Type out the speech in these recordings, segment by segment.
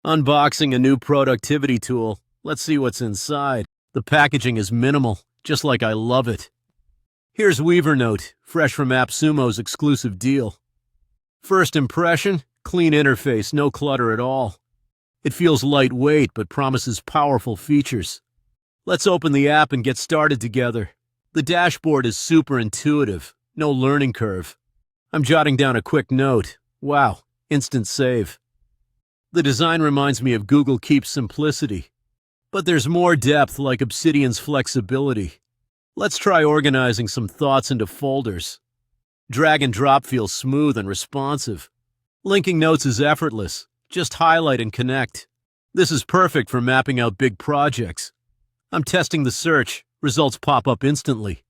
Unboxing a new productivity tool. Let's see what's inside. The packaging is minimal, just like I love it. Here's Weavernote, fresh from AppSumo's exclusive deal. First impression, clean interface, no clutter at all. It feels lightweight but promises powerful features. Let's open the app and get started together. The dashboard is super intuitive, no learning curve. I'm jotting down a quick note. Wow, instant save. The design reminds me of Google Keep's simplicity. But there's more depth, like Obsidian's flexibility. Let's try organizing some thoughts into folders. Drag and drop feels smooth and responsive. Linking notes is effortless. Just highlight and connect. This is perfect for mapping out big projects. I'm testing the search. Results pop up instantly.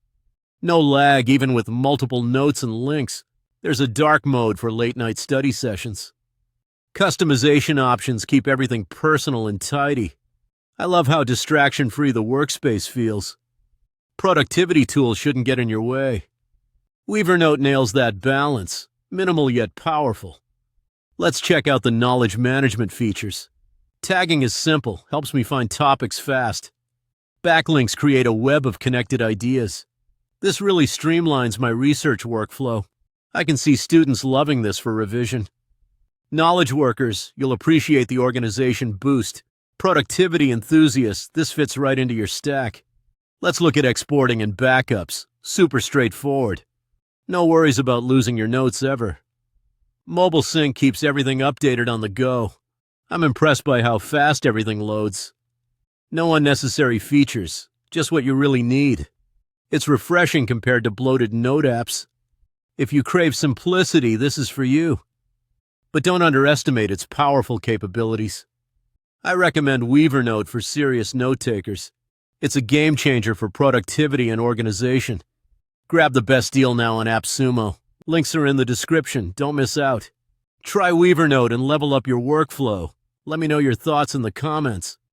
No lag even with multiple notes and links. There's a dark mode for late-night study sessions. Customization options keep everything personal and tidy. I love how distraction-free the workspace feels. Productivity tools shouldn't get in your way. Weavernote nails that balance, minimal yet powerful. Let's check out the knowledge management features. Tagging is simple, helps me find topics fast. Backlinks create a web of connected ideas. This really streamlines my research workflow. I can see students loving this for revision. Knowledge workers, you'll appreciate the organization boost. Productivity enthusiasts, this fits right into your stack. Let's look at exporting and backups. Super straightforward. No worries about losing your notes ever. Mobile sync keeps everything updated on the go. I'm impressed by how fast everything loads. No unnecessary features, just what you really need. It's refreshing compared to bloated note apps. If you crave simplicity, this is for you. But don't underestimate its powerful capabilities. I recommend Weavernote for serious note-takers. It's a game-changer for productivity and organization. Grab the best deal now on AppSumo. Links are in the description. Don't miss out. Try Weavernote and level up your workflow. Let me know your thoughts in the comments.